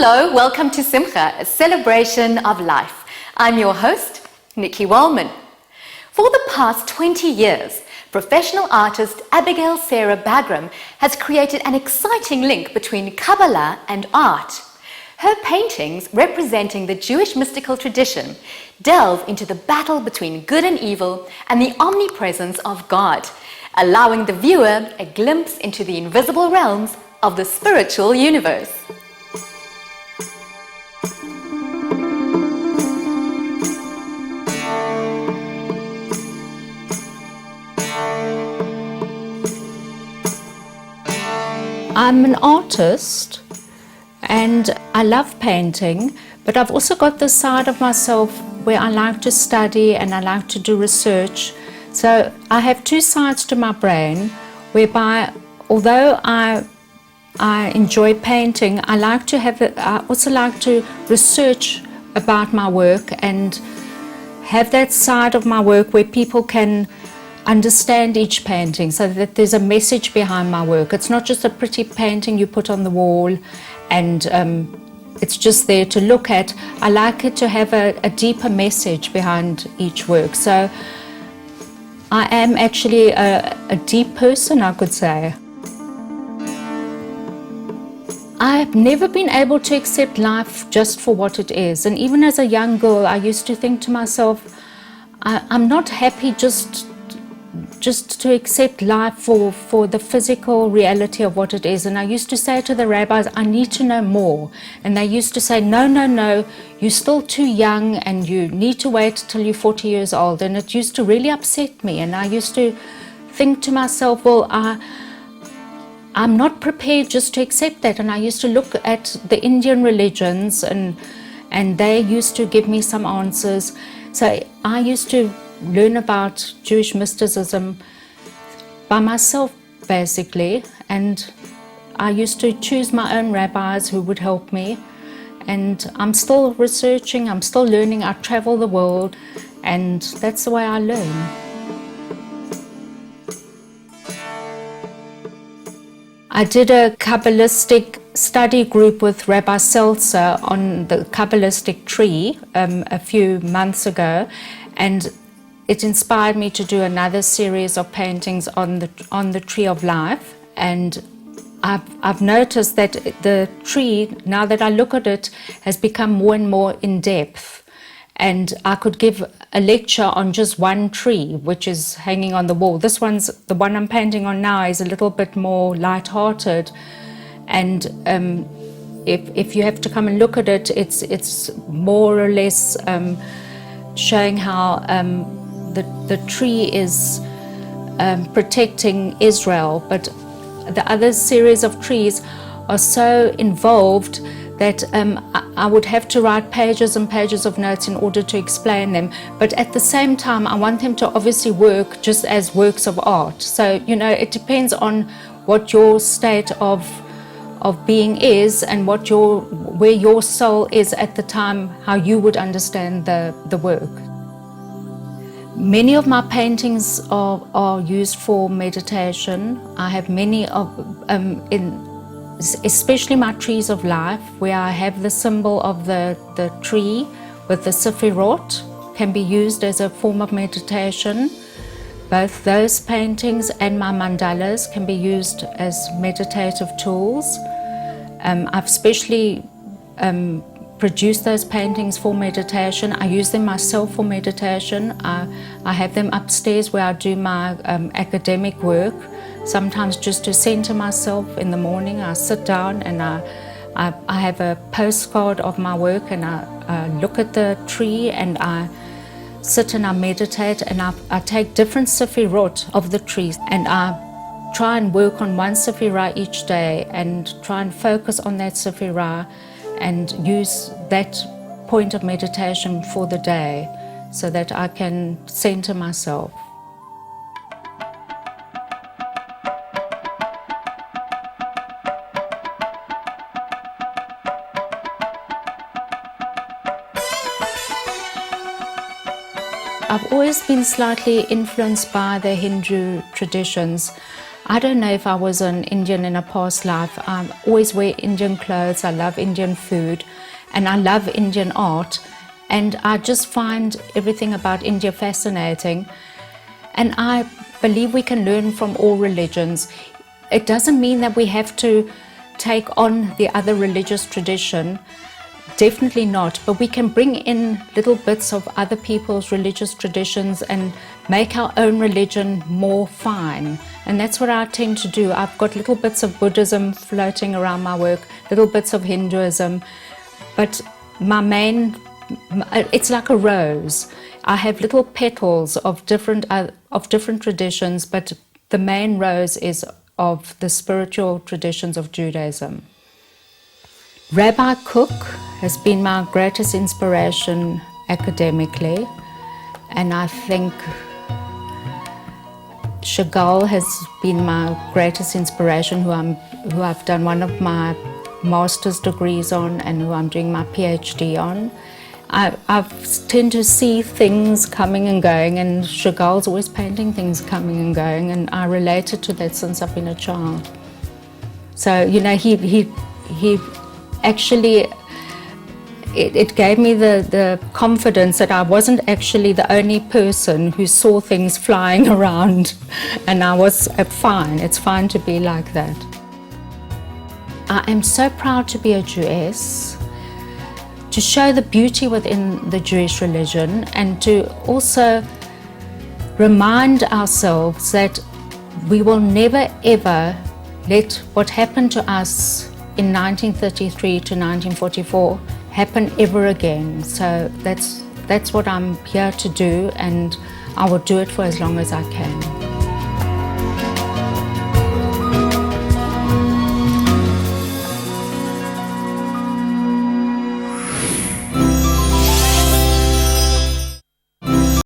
Hello, welcome to Simcha, a celebration of life. I'm your host, Nikki Wellman. For the past 20 years, professional artist Abigail Bagraim has created an exciting link between Kabbalah and art. Her paintings, representing the Jewish mystical tradition, delve into the battle between good and evil and the omnipresence of God, allowing the viewer a glimpse into the invisible realms of the spiritual universe. I'm an artist and I love painting, but I've also got this side of myself where I like to study and I like to do research. So I have two sides to my brain whereby, although I enjoy painting, I also like to research about my work and have that side of my work where people can understand each painting, so that there's a message behind my work. It's not just a pretty painting you put on the wall and it's just there to look at. I like it to have a deeper message behind each work. So I am actually a deep person, I could say. I've never been able to accept life just for what it is. And even as a young girl, I used to think to myself, I'm not happy just to accept life for the physical reality of what it is. And I used to say to the rabbis, I need to know more. And they used to say, no, you're still too young and you need to wait till you're 40 years old. And it used to really upset me. And I used to think to myself, well, I'm not prepared just to accept that. And I used to look at the Indian religions and they used to give me some answers. So I used to learn about Jewish mysticism by myself, basically, and I used to choose my own rabbis who would help me, and I'm still researching, I'm still learning. I travel the world, and that's the way I learn. I did a Kabbalistic study group with Rabbi Seltzer on the Kabbalistic tree a few months ago, and it inspired me to do another series of paintings on the tree of life. And I've noticed that the tree, now that I look at it, has become more and more in depth. And I could give a lecture on just one tree, which is hanging on the wall. The one I'm painting on now is a little bit more light-hearted. And if you have to come and look at it, it's more or less showing how the tree is protecting Israel, but the other series of trees are so involved that I would have to write pages and pages of notes in order to explain them. But at the same time, I want them to obviously work just as works of art. So, it depends on what your state of being is and where your soul is at the time, how you would understand the work. Many of my paintings are used for meditation. I have many especially my trees of life, where I have the symbol of the tree with the Sefirot, can be used as a form of meditation. Both those paintings and my mandalas can be used as meditative tools. I've specially produce those paintings for meditation. I use them myself for meditation. I have them upstairs where I do my academic work. Sometimes just to center myself in the morning, I sit down and I have a postcard of my work and I look at the tree and I sit and I meditate and I take different sefirot of the trees and I try and work on one sefirah each day and try and focus on that sefirah and use that point of meditation for the day so that I can center myself. I've always been slightly influenced by the Hindu traditions. I don't know if I was an Indian in a past life. I always wear Indian clothes, I love Indian food, and I love Indian art, and I just find everything about India fascinating. And I believe we can learn from all religions. It doesn't mean that we have to take on the other religious tradition, definitely not, but we can bring in little bits of other people's religious traditions and make our own religion more fine. And that's what I tend to do. I've got little bits of Buddhism floating around my work, little bits of Hinduism, but my main, it's like a rose. I have little petals of different traditions, but the main rose is of the spiritual traditions of Judaism. Rabbi Cook has been my greatest inspiration academically, and I think Chagall has been my greatest inspiration, who I've done one of my master's degrees on and who I'm doing my PhD on. I tend to see things coming and going, and Chagall's always painting things coming and going, and I related to that since I've been a child. So, you know, he actually, it gave me the confidence that I wasn't actually the only person who saw things flying around, and I was fine. It's fine to be like that. I am so proud to be a Jewess, to show the beauty within the Jewish religion, and to also remind ourselves that we will never ever let what happened to us in 1933 to 1944 happen ever again. So that's what I'm here to do, and I will do it for as long as I can.